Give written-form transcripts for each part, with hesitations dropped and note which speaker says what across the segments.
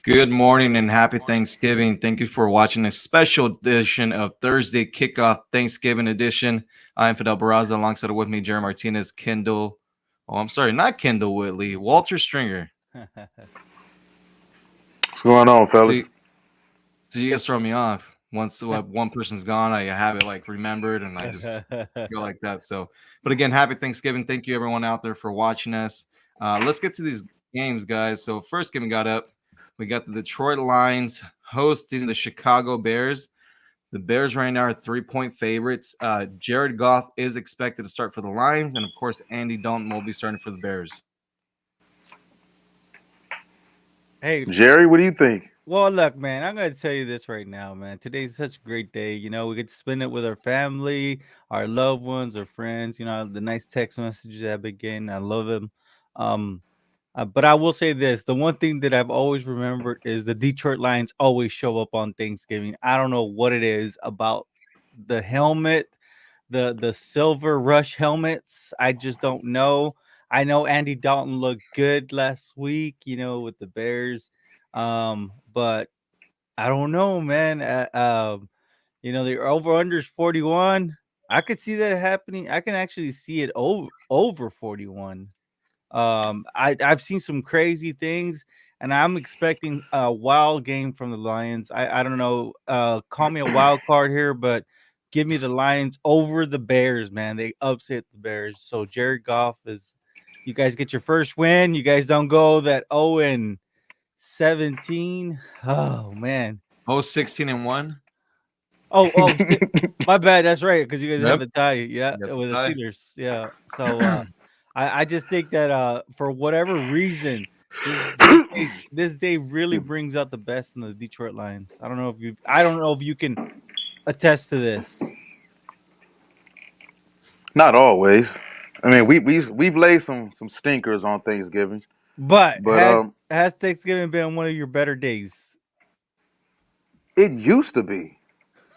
Speaker 1: Good morning and happy Thanksgiving. Thank you for watching a special edition of Thursday Kickoff Thanksgiving edition. I'm Fidel Barraza alongside with me, Jerry Martinez, Kendall. Oh, I'm sorry, not Kendall Whitley, Walter Stringer.
Speaker 2: What's going on, fellas?
Speaker 1: See, so you guys throw me off. Once one person's gone, I have it like remembered and I just go like that. So, but again, happy Thanksgiving. Thank you everyone out there for watching us. Let's get to these games, guys. So, first game we got up, we got the Detroit Lions hosting the Chicago Bears. The Bears right now are 3-point favorites. Jared Goff is expected to start for the Lions, and of course, Andy Dalton will be starting for the Bears.
Speaker 3: Hey,
Speaker 2: Jerry, what do you think?
Speaker 3: well, look, man, I'm going to tell you this right now, man. Today's such a great day. We get to spend it with our family, our loved ones, our friends. The nice text messages I've been getting. I love them. Um, but I will say this: the one thing that I've always remembered is the Detroit Lions always show up on Thanksgiving. I don't know what it is about the helmet, the Silver Rush helmets. I just don't know. I know Andy Dalton looked good last week, with the Bears. But I don't know, man. The over under is 41. I could see that happening. I can actually see it over 41. I've seen some crazy things, and I'm expecting a wild game from the Lions. I don't know. Call me a wild card here, but give me the Lions over the Bears, man. They upset the Bears. So Jared Goff is. You guys get your first win. You guys don't go that 0-17. Oh man.
Speaker 1: Oh, 16-1.
Speaker 3: My bad. That's right, because you guys have
Speaker 1: Yep.
Speaker 3: the tie. Yeah,
Speaker 1: Yep.
Speaker 3: with the
Speaker 1: Tie.
Speaker 3: Steelers. Yeah. So I just think that for whatever reason, this day really brings out the best in the Detroit Lions. I don't know if you can attest to this.
Speaker 2: Not always. I mean, we've laid some stinkers on Thanksgiving,
Speaker 3: But
Speaker 2: but
Speaker 3: has Thanksgiving been one of your better days?
Speaker 2: it used to be.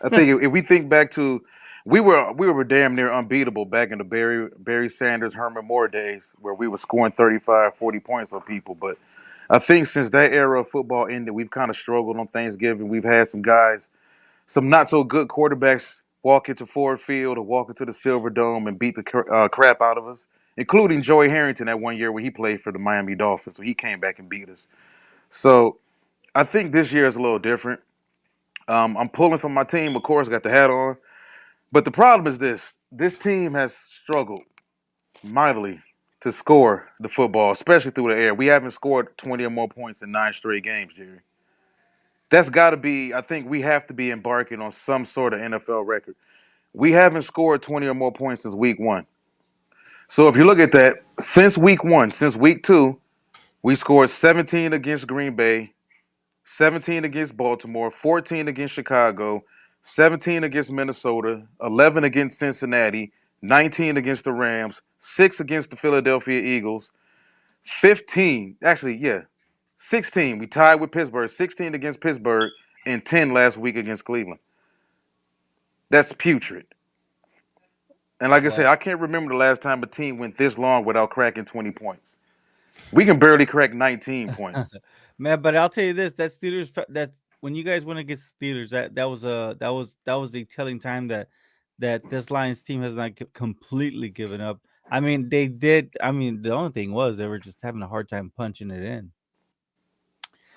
Speaker 2: I think if we think back to, we were damn near unbeatable back in the Barry Sanders, Herman Moore days, where we were scoring 35, 40 points on people. But I think since that era of football ended, we've kind of struggled on Thanksgiving. We've had some guys, some not so good quarterbacks walk into Ford Field or walk into the Silver Dome and beat the crap out of us, including Joey Harrington that one year when he played for the Miami Dolphins. So he came back and beat us. So I think this year is a little different. I'm pulling for my team, of course, got the hat on. But the problem is this team has struggled mightily to score the football, especially through the air. We haven't scored 20 or more points in 9 straight games, Jerry. That's got to be, I think we have to be embarking on some sort of NFL record. We haven't scored 20 or more points since week one. So if you look at that, since week one, since week two, we scored 17 against Green Bay, 17 against Baltimore, 14 against Chicago, 17 against Minnesota, 11 against Cincinnati, 19 against the Rams, 6 against the Philadelphia Eagles, 15, actually, yeah, 16. We tied with Pittsburgh, 16 against Pittsburgh, and 10 last week against Cleveland. That's putrid. And like I said,
Speaker 3: Well,
Speaker 2: I can't remember the last time a team went this long without cracking 20 points. We can barely crack 19 points.
Speaker 3: man, but I'll tell you this: that that when you guys went against Steelers, that was a telling time that this Lions team has not completely given up. I mean, they did. I mean, the only thing was they were just having a hard time punching it in.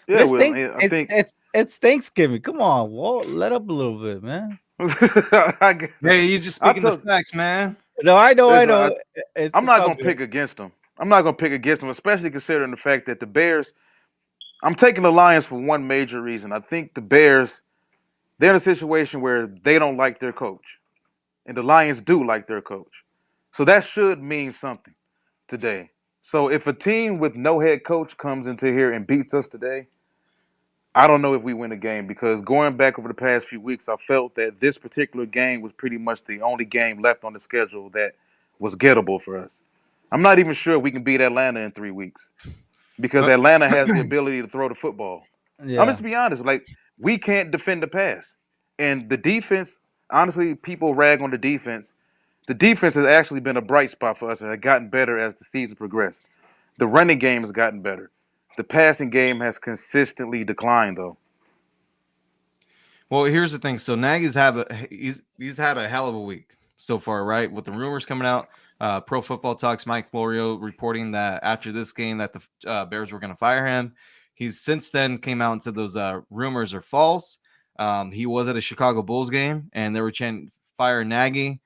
Speaker 3: But
Speaker 2: Yeah, well, I think
Speaker 3: it's Thanksgiving. Come on, Walt, let up a little bit, man.
Speaker 2: I,
Speaker 1: Hey, you just
Speaker 2: I
Speaker 1: speaking the
Speaker 2: took.
Speaker 1: facts, man.
Speaker 3: No, I
Speaker 2: Listen,
Speaker 3: know.
Speaker 2: I'm
Speaker 3: It's
Speaker 2: not
Speaker 3: all
Speaker 2: gonna
Speaker 3: good.
Speaker 2: pick against them. I'm not gonna pick against them, especially considering the fact that the Bears. I'm taking the Lions for one major reason. I think the Bears they're in a situation where they don't like their coach, and the Lions do like their coach. So that should mean something today. So if a team with no head coach comes into here and beats us today, I don't know if we win a game because going back over the past few weeks, I felt that this particular game was pretty much the only game left on the schedule that was gettable for us. I'm not even sure we can beat Atlanta in 3 weeks because
Speaker 1: Uh,
Speaker 2: Atlanta has the ability to throw the football. I'm
Speaker 3: Yeah.
Speaker 2: just be honest, like we can't defend the pass, and the defense. Honestly, people rag on the defense. The defense has actually been a bright spot for us and has gotten better as the season progressed. The running game has gotten better. The passing game has consistently declined, though.
Speaker 1: Well, here's the thing. So he's had a hell of a week so far, right? With the rumors coming out, Pro Football Talks Mike Florio reporting that after this game that the Bears were going to fire him. He's since then came out and said those rumors are false. He was at a Chicago Bulls game and they were chanting fire Nagy.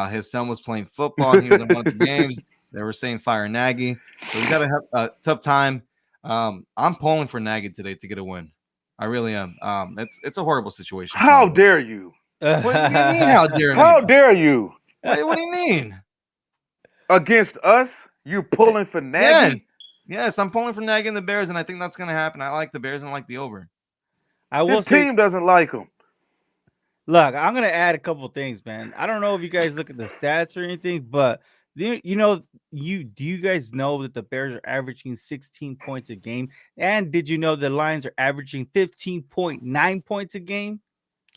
Speaker 1: His son was playing football and he was in one of the games. They were saying fire Nagy. So he's had a tough time. I'm pulling for Nagy today to get a win. I really am. It's a horrible situation. For
Speaker 2: How
Speaker 1: him.
Speaker 2: dare you?
Speaker 1: What do you mean? How dare
Speaker 2: How
Speaker 1: me?
Speaker 2: dare you?
Speaker 1: What do you mean?
Speaker 2: Against us, you pulling for Nagy?
Speaker 1: Yes, I'm pulling for Nagy and the Bears, and I think that's going to happen. I like the Bears and I like the over.
Speaker 3: I will
Speaker 2: His
Speaker 3: say,
Speaker 2: team doesn't like him.
Speaker 3: look, I'm gonna add a couple things, man. I don't know if you guys look at the stats or anything, but do you guys know that the Bears are averaging 16 points a game? And did you know the Lions are averaging 15.9 points a game?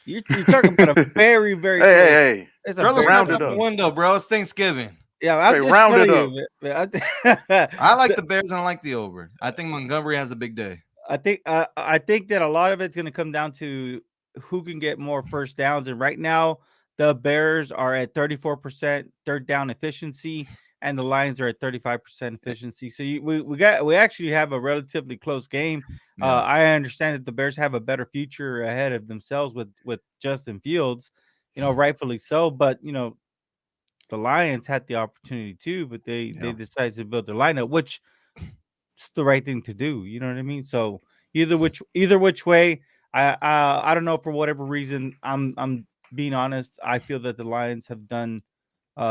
Speaker 3: You're talking about a very, very
Speaker 2: Hey,
Speaker 3: close.
Speaker 2: hey,
Speaker 3: It's a
Speaker 1: Throw those
Speaker 3: very
Speaker 2: round
Speaker 1: stats
Speaker 2: it
Speaker 1: out
Speaker 3: close.
Speaker 1: the
Speaker 2: up.
Speaker 1: window, bro. It's Thanksgiving.
Speaker 3: Yeah, I'm
Speaker 2: Hey,
Speaker 3: just
Speaker 2: round it
Speaker 3: telling you, man.
Speaker 1: I like the Bears and I like the over. I think Montgomery has a big day.
Speaker 3: I think that a lot of it's going to come down to who can get more first downs. And right now, the Bears are at 34% third down efficiency, and the Lions are at 35% efficiency. So we actually have a relatively close game.
Speaker 1: Yeah.
Speaker 3: I understand that the Bears have a better future ahead of themselves with Justin Fields, rightfully so. But the Lions had the opportunity too, but they decided to build their lineup, which it's the right thing to do. You know what I mean? So either which way, I don't know, for whatever reason. I'm being honest. I feel that the Lions have done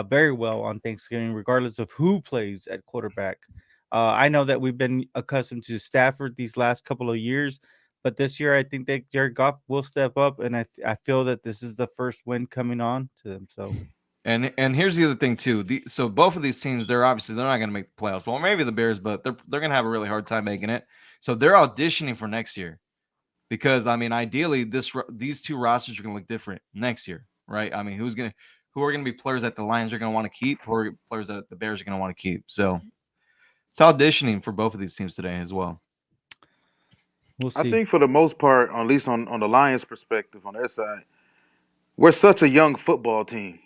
Speaker 3: very well on Thanksgiving, regardless of who plays at quarterback. I know that we've been accustomed to Stafford these last couple of years, but this year I think that Jared Goff will step up, and I feel that this is the first win coming on to them. So
Speaker 1: And here's the other thing too. So both of these teams, they're not going to make the playoffs. Well, maybe the Bears, but they're going to have a really hard time making it. So they're auditioning for next year because I mean, ideally, these two rosters are going to look different next year, right? I mean, who are going to be players that the Lions are going to want to keep, who are players that the Bears are going to want to keep. So it's auditioning for both of these teams today as well.
Speaker 3: we'll
Speaker 2: I
Speaker 3: see.
Speaker 2: think for the most part, at least on the Lions' perspective, on their side, we're such a young football team.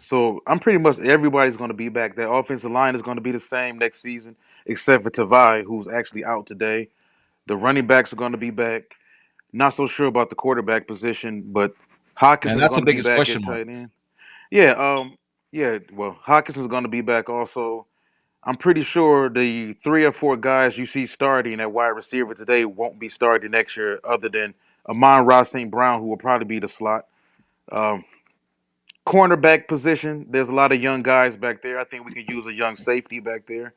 Speaker 2: So I'm pretty much everybody's going to be back. Their offensive line is going to be the same next season, except for Tavai, who's actually out today. The running backs are going to be back. Not so sure about the quarterback position, but
Speaker 1: And
Speaker 2: Hawkinson's
Speaker 1: that's
Speaker 2: going
Speaker 1: the
Speaker 2: to be
Speaker 1: biggest
Speaker 2: back
Speaker 1: question
Speaker 2: at
Speaker 1: mark.
Speaker 2: tight end. Yeah, yeah. Well, Hawkinson's going to be back also. I'm pretty sure the 3 or 4 guys you see starting at wide receiver today won't be starting next year, other than Amon-Ra St. Brown, who will probably be the slot. Um, Cornerback position, there's a lot of young guys back there. I think we could use a young safety back there.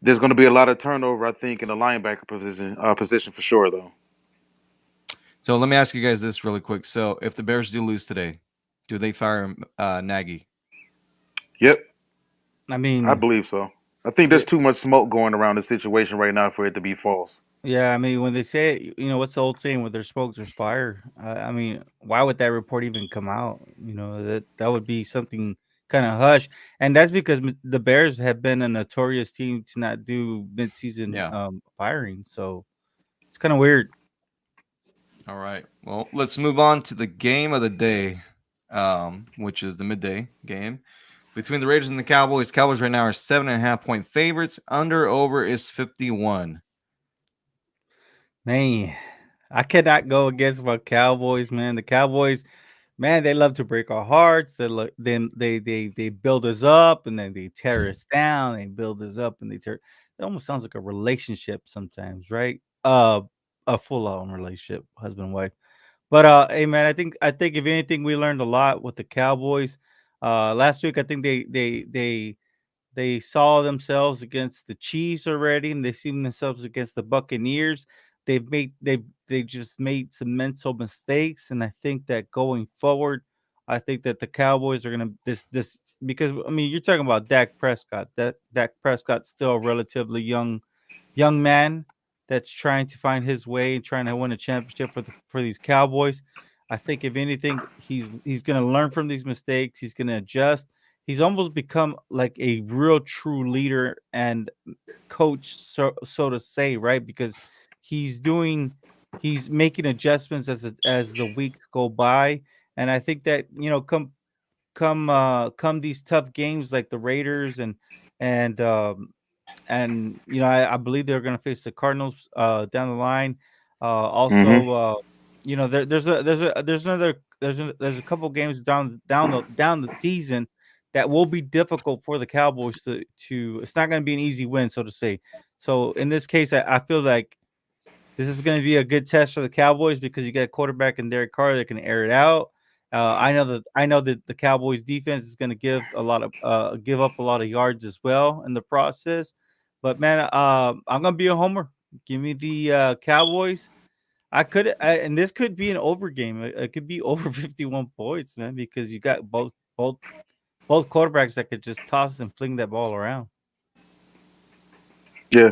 Speaker 2: There's going to be a lot of turnover, I think, in the linebacker position for sure, though.
Speaker 1: So let me ask you guys this really quick. So if the Bears do lose today, do they fire Nagy?
Speaker 2: Yep,
Speaker 3: I
Speaker 2: I
Speaker 3: mean,
Speaker 2: believe so. I think there's too much smoke going around the situation right now for it to be false.
Speaker 3: yeah, I mean, when they say it, what's the old saying? Where there's smoke, there's fire. I mean, why would that report even come out? That would be something kind of hush, and that's because the Bears have been a notorious team to not do midseason
Speaker 1: Yeah.
Speaker 3: firing. So it's kind of weird.
Speaker 1: All right. Well, let's move on to the game of the day, which is the midday game between the Raiders and the Cowboys. Cowboys right now are 7.5-point favorites. Under over is 51.
Speaker 3: Man, I cannot go against my Cowboys, man. The Cowboys, man, they love to break our hearts. They build us up and then they tear us down. They build us up and they tear. It almost sounds like a relationship sometimes, right? A full on relationship, husband and wife. But hey, man, I think if anything, we learned a lot with the Cowboys. Last week, I think they saw themselves against the Chiefs already, and they've seen themselves against the Buccaneers. They just made some mental mistakes, and I think that going forward, I think that the Cowboys are gonna this because I mean you're talking about Dak Prescott. That Dak Prescott's still a relatively young man that's trying to find his way and trying to win a championship for these Cowboys. I think if anything, he's going to learn from these mistakes. He's going to adjust, he's almost become like a real true leader and coach, so to say, right? Because he's doing he's making adjustments as the weeks go by, and I think that come these tough games like the Raiders and I believe they're going to face the Cardinals down the line.
Speaker 2: Mm-hmm.
Speaker 3: Also, there's a couple games down the season that will be difficult for the Cowboys to. It's not going to be an easy win, so to say. So in this case, I feel like this is going to be a good test for the Cowboys because you got a quarterback in Derek Carr that can air it out. I know that the Cowboys defense is going to give up a lot of yards as well in the process. But man, I'm gonna be a homer. Give me the Cowboys. And this could be an over game. It could be over 51 points, man, because you got both quarterbacks that could just toss and fling that ball around.
Speaker 2: Yeah,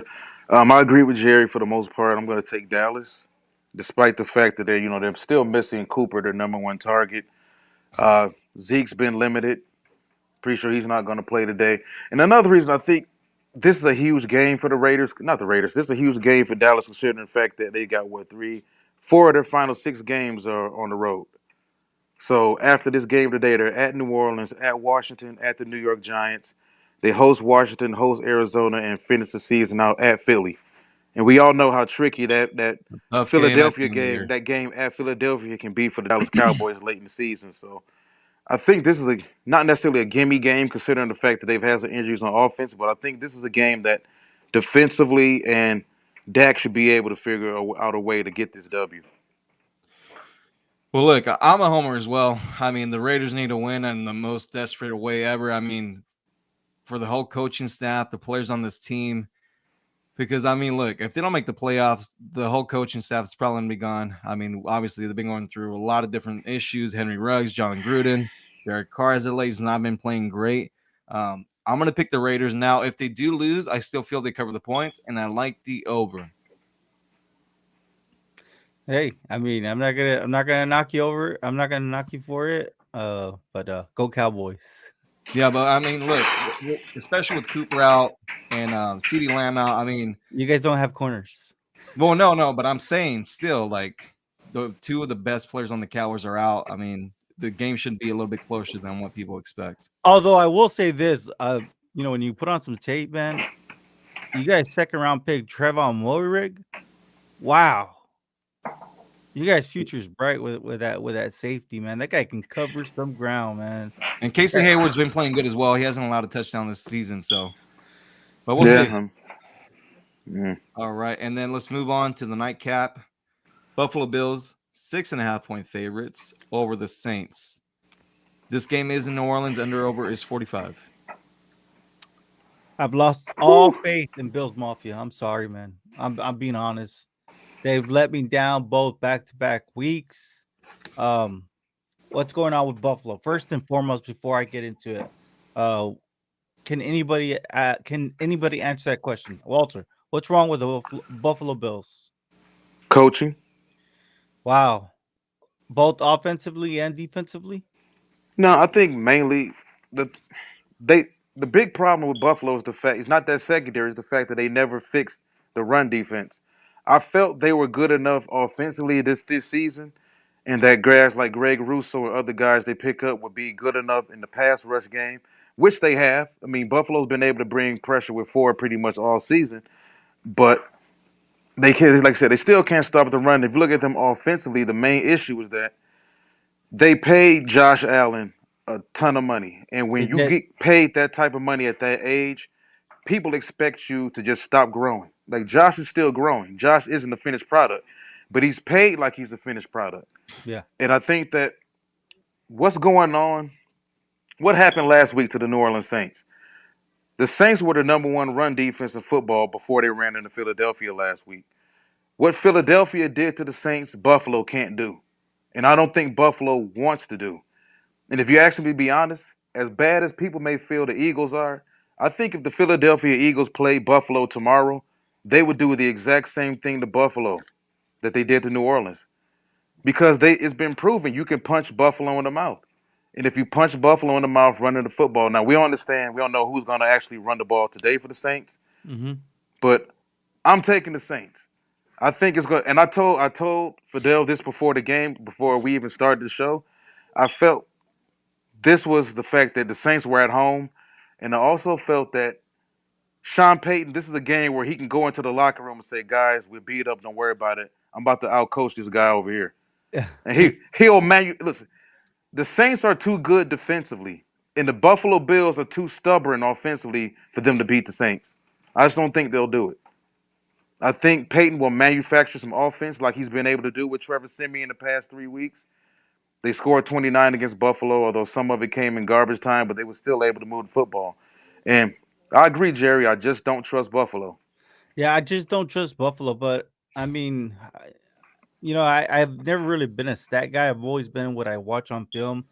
Speaker 2: I agree with Jerry for the most part. I'm going to take Dallas, despite the fact that they're still missing Cooper, their number one target. Uh, Zeke's been limited. Pretty sure he's not going to play today. And another reason I think this is a huge game for the Raiders, not the Raiders. This is a huge game for Dallas, considering the fact that they got four of their final six games are on the road. So after this game today, they're at New Orleans, at Washington, at the New York Giants. They host Washington, host Arizona, and finish the season out at Philly. And we all know how tricky that
Speaker 1: Tough game at the
Speaker 2: Philadelphia
Speaker 1: end of the
Speaker 2: game,
Speaker 1: year.
Speaker 2: that game at Philadelphia can be for the Dallas Cowboys late in the season. So I think this is not necessarily a gimme game considering the fact that they've had some injuries on offense, but I think this is a game that defensively and Dak should be able to figure out a way to get this W.
Speaker 1: Well, look, I'm a homer as well. I mean, the Raiders need to win in the most desperate way ever. I mean, for the whole coaching staff, the players on this team, because I mean, look, if they don't make the playoffs, the whole coaching staff is probably gonna be gone. I mean, obviously they've been going through a lot of different issues. Henry Ruggs, John Gruden, Derek Carr as of late has not been playing great. I'm gonna pick the Raiders now. If they do lose, I still feel they cover the points, and I like the over.
Speaker 3: Hey, I mean, I'm not gonna knock you over. I'm not gonna knock you for it. But go Cowboys.
Speaker 1: Yeah, but I mean, look, especially with Cooper out and CeeDee Lamb out. I mean,
Speaker 3: You guys don't have corners.
Speaker 1: well, no, but I'm saying still, like the two of the best players on the Cowboys are out. I mean, the game should be a little bit closer than what people expect.
Speaker 3: Although I will say this, when you put on some tape, man, you guys second round pick Trevon Moehrig. Wow, you guys future's bright with that safety, man. That guy can cover some ground, man.
Speaker 1: And Casey Hayward's been playing good as well. He hasn't allowed a touchdown this season, so but we'll
Speaker 2: Yeah.
Speaker 1: see.
Speaker 2: Yeah.
Speaker 1: All right, and then let's move on to the nightcap. Buffalo Bills 6.5-point favorites over the Saints. This game is in New Orleans. Over is 45.
Speaker 3: I've lost all faith in Bills Mafia. I'm sorry, man. I'm being honest. They've let me down both back to back weeks. Um, what's going on with Buffalo? First and foremost, before I get into it, uh, can anybody answer that question, Walter? What's wrong with the Buffalo Bills?
Speaker 2: Coaching.
Speaker 3: Wow, both offensively and defensively.
Speaker 2: No, I think mainly the they the big problem with Buffalo is the fact it's not that secondary, it's the fact that they never fixed the run defense. I felt they were good enough offensively this season, and that guys like Greg Russo and other guys they pick up would be good enough in the pass rush game, which they have. I mean, Buffalo's been able to bring pressure with Ford pretty much all season, but they can, like I said, they still can't stop the run. If you look at them offensively, the main issue is that they paid Josh Allen a ton of money, and when
Speaker 3: They
Speaker 2: you
Speaker 3: did.
Speaker 2: get paid that type of money at that age, people expect you to just stop growing. Like Josh is still growing. Josh isn't a finished product, but he's paid like he's a finished product.
Speaker 3: Yeah.
Speaker 2: And I think that what's going on, what happened last week to the New Orleans Saints? The Saints were the number one run defense in football before they ran into Philadelphia last week. What Philadelphia did to the Saints, Buffalo can't do. And I don't think Buffalo wants to do. And if you ask me to be honest, as bad as people may feel the Eagles are, I think if the Philadelphia Eagles play Buffalo tomorrow, they would do the exact same thing to Buffalo that they did to New Orleans. Because it's been proven you can punch Buffalo in the mouth. And if you punch Buffalo in the mouth running the football, now we understand we don't know who's going to actually run the ball today for the Saints,
Speaker 3: Mm-hmm.
Speaker 2: but I'm taking the Saints. I think it's good. And I told Fidel this before the game, before we even started the show. I felt this was the fact that the Saints were at home, and I also felt that Sean Payton, this is a game where he can go into the locker room and say, "Guys, we're beat up. Don't worry about it. I'm about to outcoach this guy over here." And he'll listen. The Saints are too good defensively, and the Buffalo Bills are too stubborn offensively for them to beat the Saints. I just don't think they'll do it. I think Peyton will manufacture some offense like he's been able to do with Trevor Siemian in the past 3 weeks. They scored 29 against Buffalo, although some of it came in garbage time, but they were still able to move the football. And I agree, Jerry. I just don't trust Buffalo.
Speaker 3: Yeah, I just don't trust Buffalo, but I mean, I've never really been a stat guy. I've always been what I watch on film.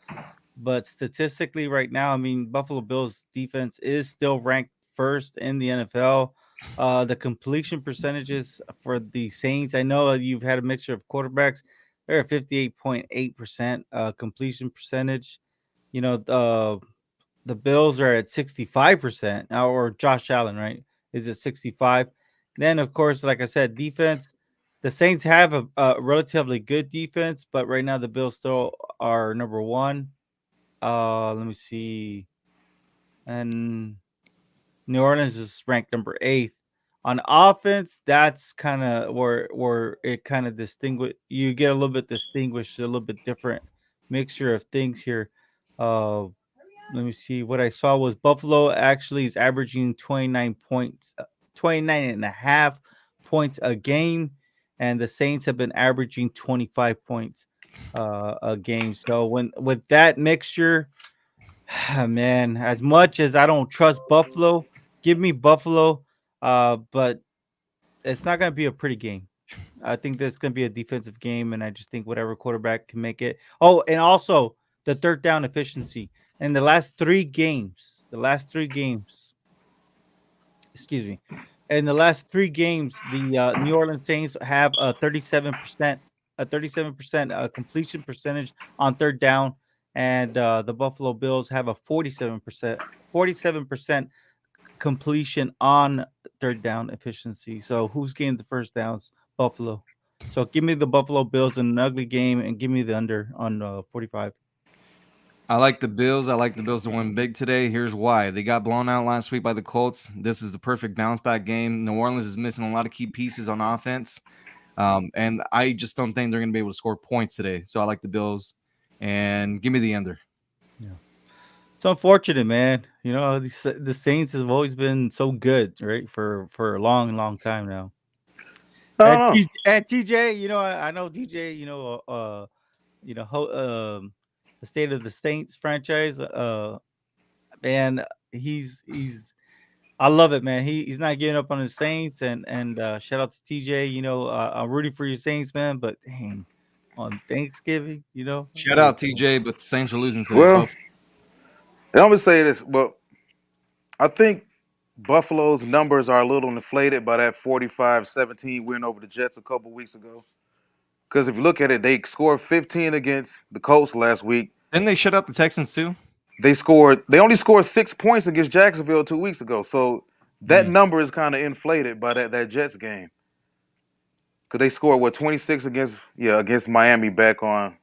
Speaker 3: But statistically, right now, I mean, Buffalo Bills defense is still ranked first in the NFL. The completion percentages for the Saints, I know you've had a mixture of quarterbacks. They're at 58.8% completion percentage. You know, the Bills are at 65% now, or Josh Allen, right? Is at 65. Then, of course, like I said, defense. The Saints have a relatively good defense, but right now the Bills still are number one. Let me see. And New Orleans is ranked number eighth. On offense, that's kind of where it kind of distinguish. You get a little bit distinguished, a little bit different mixture of things here. Uh, Let me see. What I saw was Buffalo actually is averaging 29 points, 29 and a half points a game, and the Saints have been averaging 25 points a game. So when with that mixture, man, as much as I don't trust Buffalo, give me Buffalo. But it's not going to be a pretty game. I think there's going to be a defensive game, and I just think whatever quarterback can make it. Oh, and also the third down efficiency in excuse me, in the last 3 games, the New Orleans Saints have a 37% completion percentage on third down, and the Buffalo Bills have a 47% completion on third down efficiency. So who's getting the first downs? Buffalo. So give me the Buffalo Bills in an ugly game and give me the under on 45.
Speaker 1: I like the Bills. I like the Bills to win big today. Here's why. They got blown out last week by the Colts. This is the perfect bounce back game. New Orleans is missing a lot of key pieces on offense. And I just don't think they're going to be able to score points today. So I like the Bills. And give me the under.
Speaker 3: Yeah. It's unfortunate, man. The Saints have always been so good, right? For a long, long time now.
Speaker 2: I don't know.
Speaker 3: And TJ, I know DJ, the state of the Saints franchise. Man, he's I love it, man. He's not giving up on his Saints, and shout out to TJ. I'm rooting for your Saints, man. But dang, on Thanksgiving,
Speaker 1: Shout out TJ, but the Saints are losing today.
Speaker 2: Well,
Speaker 1: Buff.
Speaker 2: I'm gonna say this. Well, I think Buffalo's numbers are a little inflated by that 45-17 win over the Jets a couple weeks ago. Because if you look at it, they scored 15 against the Colts last week.
Speaker 1: Didn't they shut out the Texans too?
Speaker 2: They only scored 6 points against Jacksonville 2 weeks ago. So that
Speaker 3: Mm.
Speaker 2: number is kind of inflated by that Jets game. Because they scored 26 against Miami back on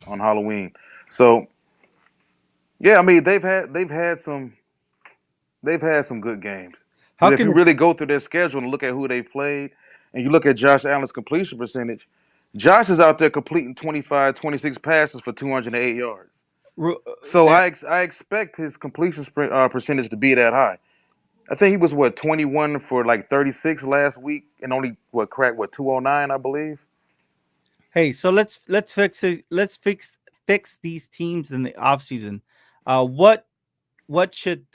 Speaker 2: Halloween. So yeah, I mean they've had some good games.
Speaker 3: How
Speaker 2: But if you
Speaker 3: can
Speaker 2: really go through their schedule and look at who they played, and you look at Josh Allen's completion percentage, Josh is out there completing 25, 26 passes for 208 yards.
Speaker 3: Ru-
Speaker 2: So
Speaker 3: uh,
Speaker 2: I expect his completion percentage to be that high. I think he was 21 for like 36 last week, and only cracked 209, I believe.
Speaker 3: Hey, so let's fix these teams in the offseason. What should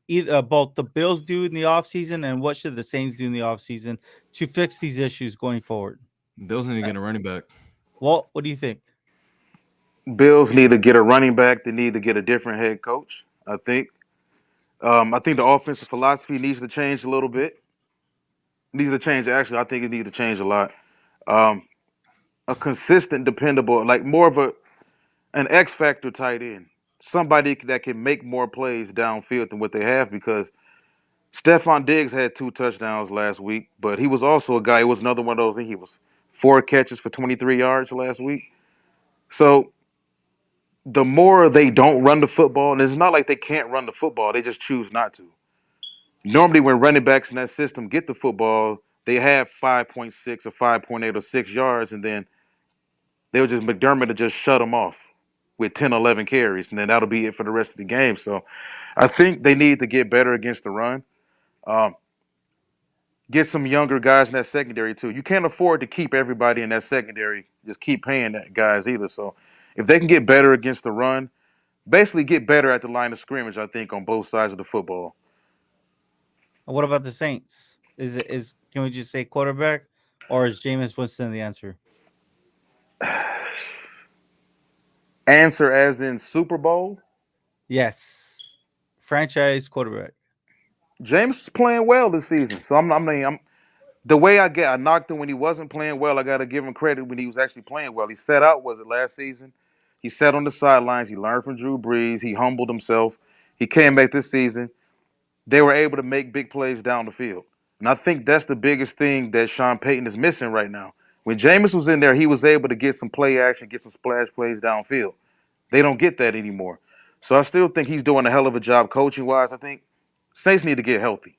Speaker 3: either both the Bills do in the offseason, and what should the Saints do in the offseason to fix these issues going forward?
Speaker 1: Bills need to get a running back.
Speaker 3: What do you think?
Speaker 2: Bills need to get a running back. They need to get a different head coach. I think. I think the offensive philosophy needs to change a little bit. Needs to change. Actually, I think it needs to change a lot. Um, a consistent, dependable, like more of an X factor tight end. somebody that can make more plays downfield than what they have because Stephon Diggs had 2 touchdowns last week, but he was also a guy. It was another one of those. I think he was 4 catches for 23 yards last week. So the more they don't run the football, and it's not like they can't run the football, they just choose not to. Normally, when running backs in that system get the football, they have 5.6 or 5.8 or 6 yards, and then they'll just McDermott to just shut them off with 10, 11 carries, and then that'll be it for the rest of the game. So I think they need to get better against the run. Um, get some younger guys in that secondary too. You can't afford to keep everybody in that secondary. Just keep paying that guys either. So if they can get better against the run, basically get better at the line of scrimmage, I think on both sides of the football.
Speaker 3: What about the Saints? Is can we just say quarterback, or is Jameis Winston the answer?
Speaker 2: Answer as in Super Bowl.
Speaker 3: Yes, franchise quarterback.
Speaker 2: James is playing well this season, so I'm the way I knocked him when he wasn't playing well. I got to give him credit when he was actually playing well. He set out, was it last season? He sat on the sidelines. He learned from Drew Brees. He humbled himself. He came back this season. They were able to make big plays down the field. And I think that's the biggest thing that Sean Payton is missing right now. When Jameis was in there, he was able to get some play action, get some splash plays downfield. They don't get that anymore. So I still think he's doing a hell of a job coaching wise. I think Saints need to get healthy.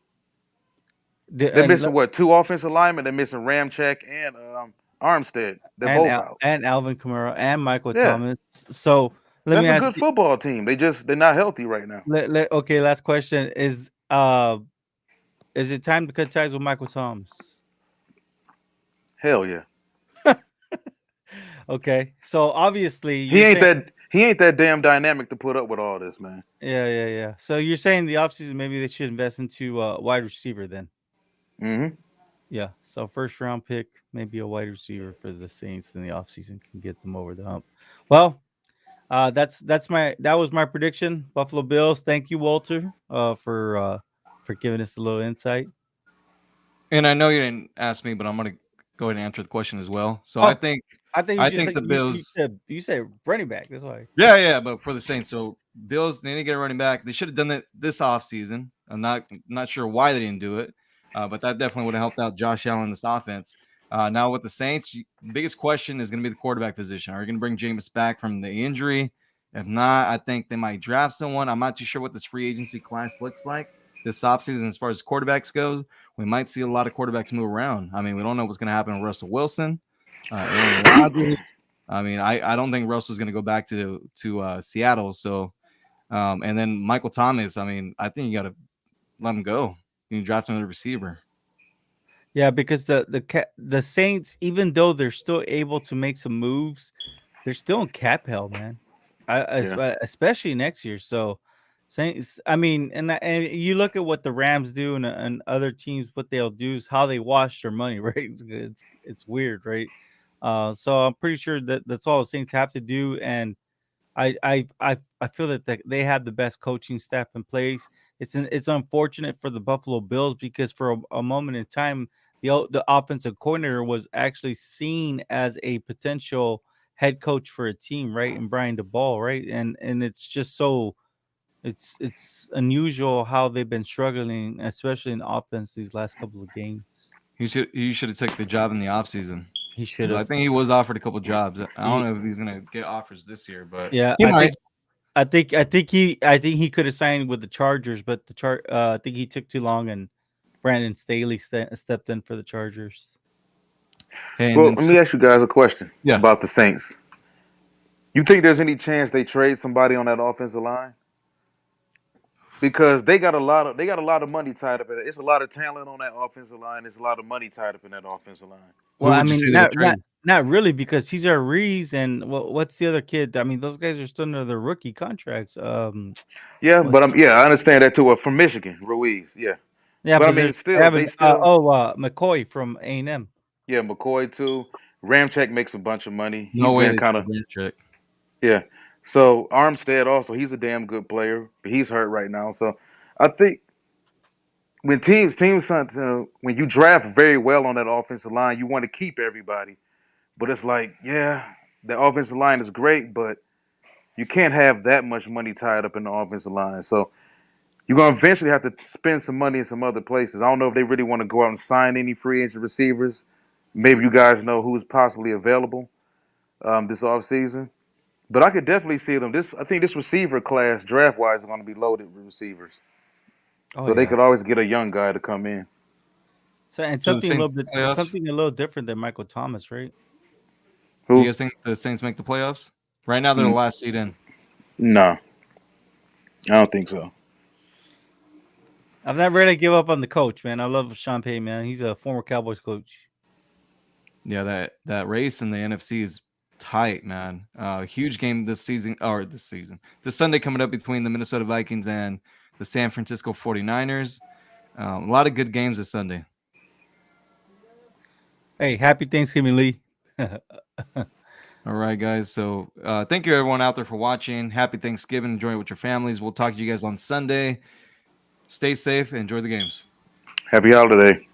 Speaker 3: The,
Speaker 2: They're
Speaker 3: and
Speaker 2: missing what, 2 offensive linemen? They're missing Ramchek and Armstead. They're both out.
Speaker 3: and Alvin Kamara and Michael
Speaker 2: Yeah,
Speaker 3: Thomas. So let me
Speaker 2: that's a
Speaker 3: ask
Speaker 2: good
Speaker 3: you.
Speaker 2: football team. They're not healthy right now.
Speaker 3: Okay, last question is it time to cut ties with Michael Thomas?
Speaker 2: Hell yeah.
Speaker 3: Okay, so obviously
Speaker 2: He
Speaker 3: you're
Speaker 2: ain't
Speaker 3: saying
Speaker 2: that he ain't that damn dynamic to put up with all this, man.
Speaker 3: yeah. So you're saying the offseason maybe they should invest into wide receiver then.
Speaker 2: Mm-hmm.
Speaker 3: Yeah. So first round pick, maybe a wide receiver for the Saints in the offseason can get them over the hump. Well, that was my prediction. Buffalo Bills. Thank you, Walter, for giving us a little insight.
Speaker 1: And I know you didn't ask me, but I'm gonna go ahead and answer the question as well. So
Speaker 3: Oh,
Speaker 1: I
Speaker 3: you just
Speaker 1: think
Speaker 3: said
Speaker 1: the Bills.
Speaker 3: you said running back. That's why.
Speaker 1: Yeah, but for the Saints, so Bills they need to get a running back. They should have done it this offseason. I'm not sure why they didn't do it, but that definitely would have helped out Josh Allen in this offense. Now with the Saints, the biggest question is going to be the quarterback position. Are you going to bring Jameis back from the injury? If not, I think they might draft someone. I'm not too sure what this free agency class looks like this offseason as far as quarterbacks goes. We might see a lot of quarterbacks move around. I mean, we don't know what's going to happen with Russell Wilson, Aaron Rodgers. I mean, I don't think Russell's going to go back to Seattle. So, and then Michael Thomas. I mean, I think you got to let him go. You draft another receiver.
Speaker 3: Yeah, because the Saints, even though they're still able to make some moves, they're still in cap hell, man.
Speaker 2: Yeah.
Speaker 3: Especially next year. So, Saints. I mean, and you look at what the Rams do and other teams, what they'll do is how they wash their money, right? It's weird, right? So I'm pretty sure that that's all the Saints have to do, and I feel that they have the best coaching staff in place. It's unfortunate for the Buffalo Bills because for a moment in time, the offensive coordinator was actually seen as a potential head coach for a team, right? And Brian DeBall, right? And it's just so unusual how they've been struggling, especially in offense these last couple of games.
Speaker 1: You should have took the job in the offseason.
Speaker 3: He should
Speaker 1: I
Speaker 3: have.
Speaker 1: think he was offered a couple jobs. I don't know if he's gonna get offers this year, but
Speaker 3: Yeah,
Speaker 1: he might.
Speaker 3: I think he could have signed with the Chargers, but I think he took too long, and Brandon Staley stepped in for the Chargers.
Speaker 1: Hey, and
Speaker 2: Well,
Speaker 1: then
Speaker 2: let me ask you guys a question
Speaker 1: yeah,
Speaker 2: about the Saints. You think there's any chance they trade somebody on that offensive line? Because they got a lot of money tied up in it. It's a lot of talent on that offensive line. There's a lot of money tied up in that offensive line.
Speaker 3: Well,
Speaker 1: who
Speaker 3: I
Speaker 1: would you
Speaker 3: mean,
Speaker 1: say they would trade?
Speaker 3: not really because Cesar Reese and what's the other kid? I mean, those guys are still under their rookie contracts.
Speaker 2: Yeah,
Speaker 3: What's
Speaker 2: but I understand that too. From Michigan, Ruiz. Yeah,
Speaker 3: Yeah,
Speaker 2: but I
Speaker 3: but
Speaker 2: mean,
Speaker 3: there's
Speaker 2: still, they still
Speaker 3: McCoy from A&M.
Speaker 2: yeah, McCoy too. Ramchek makes a bunch of money.
Speaker 1: No
Speaker 2: He's
Speaker 1: way
Speaker 2: been
Speaker 1: they
Speaker 2: kind
Speaker 1: trade
Speaker 2: of
Speaker 1: Belichick.
Speaker 2: yeah. So Armstead also, he's a damn good player, but he's hurt right now. So I think when when you draft very well on that offensive line, you want to keep everybody. But it's like, yeah, the offensive line is great, but You can't have that much money tied up in the offensive line. So you're gonna eventually have to spend some money in some other places. I don't know if they really want to go out and sign any free agent receivers. Maybe you guys know who's possibly available this offseason. But I could definitely see them. I think this receiver class, draft wise, is going to be loaded with receivers.
Speaker 3: Oh
Speaker 2: So they
Speaker 3: yeah.
Speaker 2: could always get a young guy to come in.
Speaker 3: So and
Speaker 1: So the
Speaker 3: something a
Speaker 1: Saints
Speaker 3: little bit,
Speaker 1: playoffs.
Speaker 3: something a little different than Michael Thomas, right?
Speaker 1: Do you
Speaker 2: Who?
Speaker 1: guys think the Saints make the playoffs? Right now, they're the
Speaker 2: N-
Speaker 1: last seed in.
Speaker 2: no, I don't think so.
Speaker 3: I'm not ready to give up on the coach, man. I love Sean Payton, man. He's a former Cowboys coach.
Speaker 1: Yeah, that race in the NFC is tight, man. Huge game this season, this Sunday coming up between the Minnesota Vikings and the San Francisco 49ers. A lot of good games this Sunday.
Speaker 3: Hey, happy Thanksgiving, Lee.
Speaker 1: All right, guys. So thank you everyone out there for watching. Happy Thanksgiving. Enjoy it with your families. We'll talk to you guys on Sunday. Stay safe and enjoy the games.
Speaker 2: Happy holiday.